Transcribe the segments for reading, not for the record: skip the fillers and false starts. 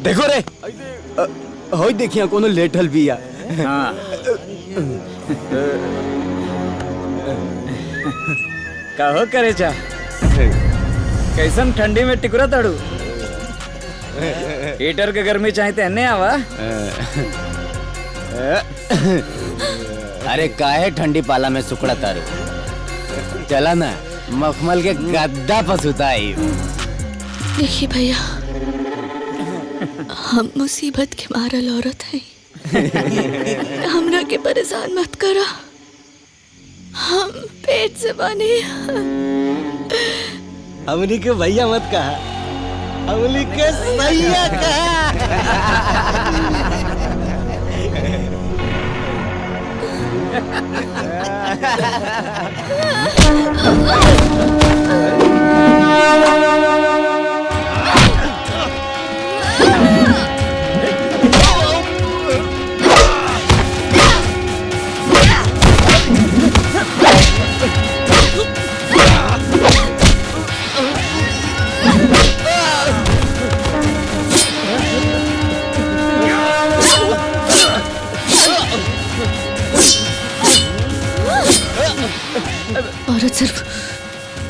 देखो रे होई देखिया कोनो लेटल बिया। हाँ कहो करे चा कैसन ठंडी में टिकुरा तड़ू हीटर के गर्मी चाहे तेने आवा। अरे काहे ठंडी पाला में सुकड़ा तारू, चला ना मखमल के गद्दा पसुताई। देखिए भैया, हम मुसीबत के मारल औरत है, हमरा के परेशान मत करा, हम पेट से बने। हमनी के भैया मत कहा, हमनी के सैया कहा।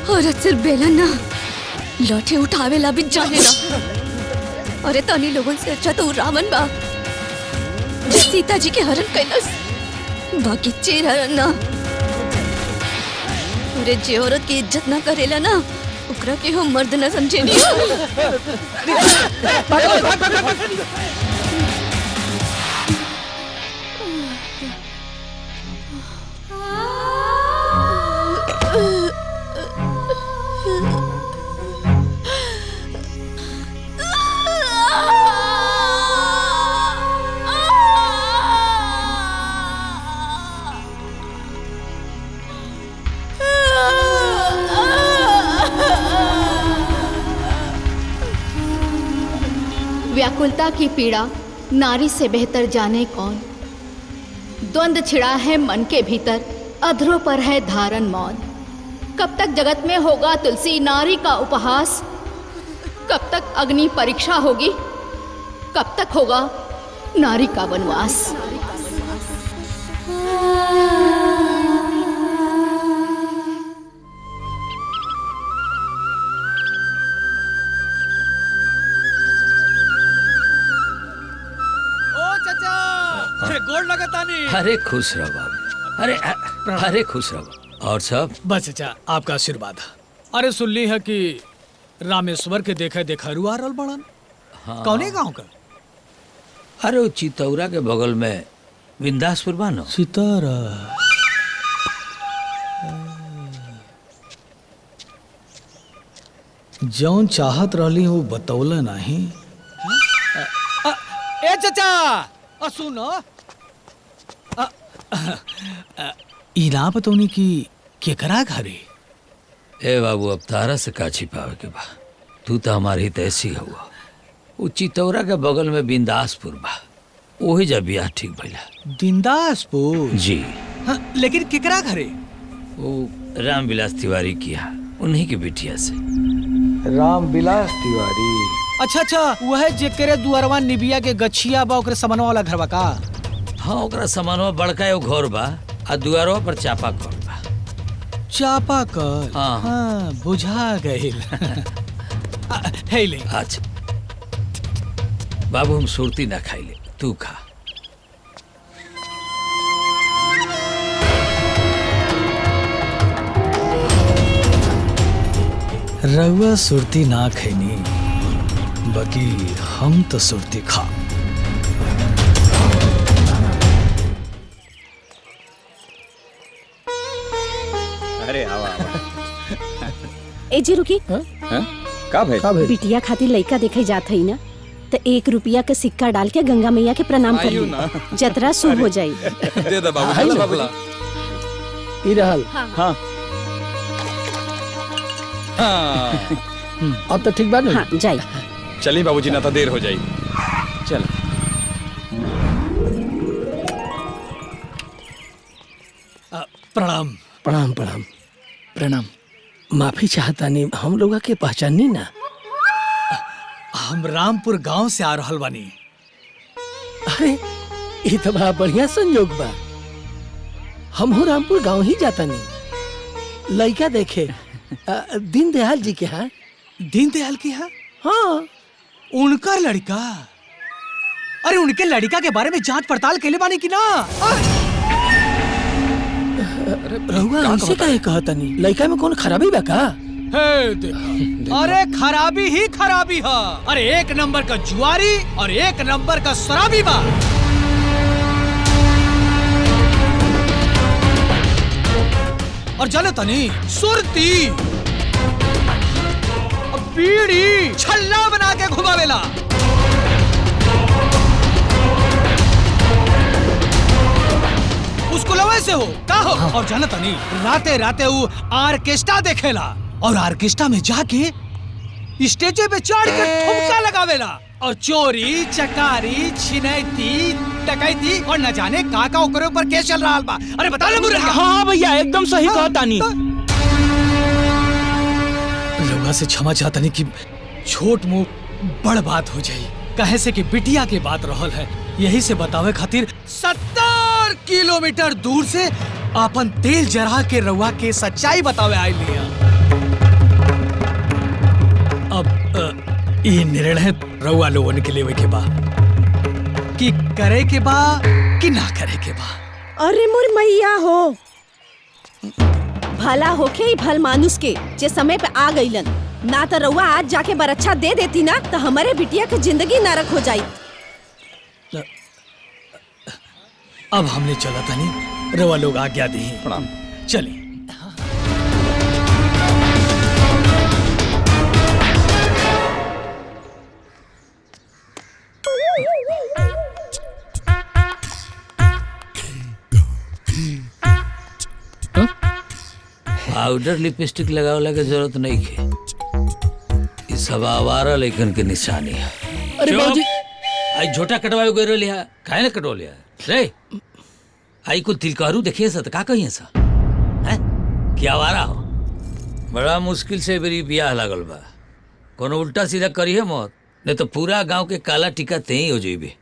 औरत सिर्फ बेलन ना लौटे उठावेला भी जानेला। अरे तनी लोगन से अच्छा तो रावण बा जो सीता जी के हरण कैलस, बाकी चेर हरण ना। अरे जे औरत की इज्जत ना करेला ना ओकरा के हम मर्द ना समझेनी। व्याकुलता की पीड़ा नारी से बेहतर जाने कौन। द्वंद छिड़ा है मन के भीतर, अधरों पर है धारण मौन। कब तक जगत में होगा तुलसी नारी का उपहास, कब तक अग्नि परीक्षा होगी, कब तक होगा नारी का वनवास। गोड़ लगातानी। अरे खुश रहो बाबू, अरे खुश रहो। और सब बस चाचा आपका आशीर्वाद। अरे सुन ली है कि रामेश्वर के देखे देखा आ रहल बड़न। हाँ। कौने गांव का? अरे वो चितौरा के बगल में विंदासपुर बानो। चितौरा जौन चाहत रहली वो बतौला नहीं। ए चाचा सुनो, इना बतौनी की केकरा घरे? ए बाबू अब तारा से का छिपावे के बा, तू तो हमारी तैसी हुआ। वो चितौरा के बगल में बिंदासपुर बा, वही जब ब्याह ठीक भइला। बिंदासपुर? जी। हाँ, लेकिन केकरा घरे? वो रामविलास तिवारी किया, उन्हीं की बिटिया से। रामविलास तिवारी? अच्छा, वह जेकरे दुआरवा निबिया के गछिया बा ओकरे समनवा वाला घरवा का? हाँ, ओकरा समनवा बड़का एगो घर बा आ दुआरवा पर चापा कल बा। चापा कल? हाँ, बुझा गइल। हे ले। अच्छा बाबू, हम सुरती ना खाइले, तू खा। रउआ सुरती ना खैनी, बाकी हम तो सुरती खा। अरे आवा ए जी रुकी। का भाई? बिटिया खातिर लइका देखे जात हई ना, तो 1 रुपया के सिक्का डाल के गंगा मैया के प्रणाम कर ली, जतरा शुभ हो जाई। दे दे बाबूजी। ई रहल। हाँ अब तो ठीक बा ना? हाँ जाई। चलिए बाबूजी, ना तो देर हो जाई। चल। प्रणाम। प्रणाम प्रणाम प्रणाम। माफी चाहता नहीं, हम लोग के पहचानी ना। हम रामपुर गांव से आ रहल बानी। अरे ये तो बड़ा बढ़िया संयोग बा। हम हो रामपुर गांव ही जाता नहीं लड़का देखे दीनदयाल जी के यहाँ। दीनदयाल के यहाँ? हाँ। उनका लड़का? अरे उनके लड़का के बारे में जांच पड़ताल के लिए बानी की ना? रहुआ हमसे काहे कहता नहीं? लड़का में कौन खराबी बा का? अरे खराबी ही खराबी है। अरे एक नंबर का जुआरी और एक नंबर का शराबी बा। और जाने तनी सुरती बीड़ी छल्ला बना के घुमावेला। उसको लवे से हो का हो। हाँ। और जाना तनी राते राते वो आर्केस्ट्रा देखेला और आर्केस्ट्रा में जाके स्टेजे पे चढ़ के ठुमका लगावेला और चोरी चकारी छिनैती डकैती और न जाने का ओकरे ऊपर केस चल रहा बा। अरे बता ले मुर्गा। हाँ भैया एकदम सही कहा तानी। रउआ से क्षमा चाहता नहीं कि छोट मुंह बड़ बात हो जाई। कहे से कि बिटिया के बात रहल है यही से बतावे खातिर 70 किलोमीटर दूर से अपन तेल जरा के रउआ के सच्चाई बतावे आए लिया। अब ये निर्णय रउआ लोगन के लिए के बा कि करे के बा कि ना करे के बा। अरे मोर मैया हो भला होके ही भल मानुस के जे समय पे आ गईलन ना तो रउआ आज जाके बरच्छा दे देती ना तो हमारे बिटिया की जिंदगी नरक हो जाई। अब हमने चला था नहीं रवा लोग आज्ञा दी प्रणाम चले। पाउडर लिपस्टिक लगावला के जरूरत नहीं है। ये सब आवारा लेकिन के निशानी है। अरे बाबूजी आई झोटा कटवाए गए लिया काहे ना कटवा लिया रे। आई को तिलकारू देखिए सा का कहिए सा हैं क्या आवारा हो। बड़ा मुश्किल से मेरी ब्याह लागल बा। कोनो उल्टा सीधा करी है मौत नहीं तो पूरा गांव के काला टीका ते ही हो जाइबे।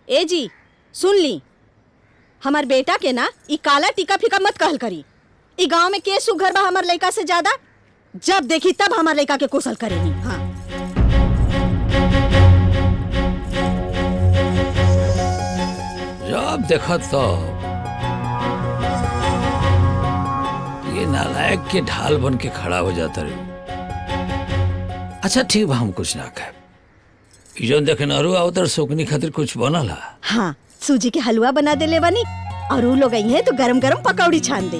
ए जी सुन ली हमार बेटा के ना ई काला टीका फीका मत कहल करी। ई गांव में के सुघर बा हमार लड़का से ज्यादा। जब देखी तब हमार लड़का के कोसल करेनी। हाँ जब देखा तो ये नालायक के ढाल बन के खड़ा हो जाता रहे। अच्छा ठीक बा हम कुछ ना कहे। जो देखे नहरू अवतर सोकनी खातिर कुछ बनला। हाँ सूजी के हलवा बना देले बनी और उ लोग आई है तो गरम गरम पकौड़ी छान दे।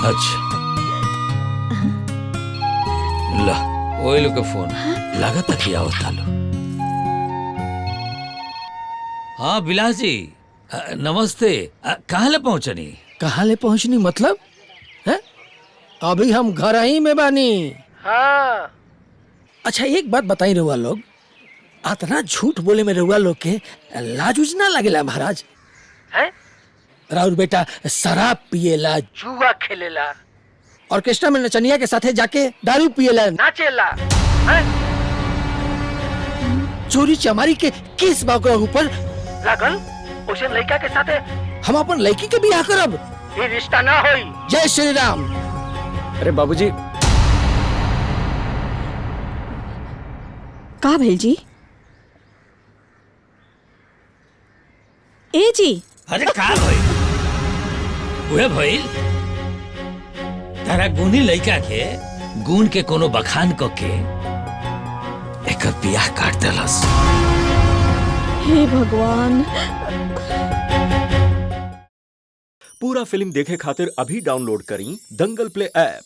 अच्छा ला ओए लो का फोन लागत कि आवता लो। हाँ बिलास जी नमस्ते। कहाँ ले पहुँचनी? कहाँ ले पहुँचनी मतलब है? अभी हम घर ही में बानी। हाँ अच्छा एक बात बताई रहुआ लोग इतना झूठ बोले में रहुआ लोग के लाज उज ना लगेला महाराज है? राउर बेटा शराब पिएला जुआ खेलेला ऑर्केस्ट्रा में नचनिया के साथे जाके दारू पिएला नाचेला है? चोरी चमारी के केस बाकरा ऊपर लागल उसे लड़का के साथे हम अपन लड़की के बियाह करब। ये रिश्ता ना होई। जय श्री राम। अरे बाबूजी का भेल जी? ए जी अरे का भइल? उहे भइल तारा गुनी लइका के गुण के कोनो बखान क के एकर बियाह काट देलस। हे भगवान। पूरा फिल्म देखे खातिर अभी डाउनलोड करी दंगल प्ले ऐप।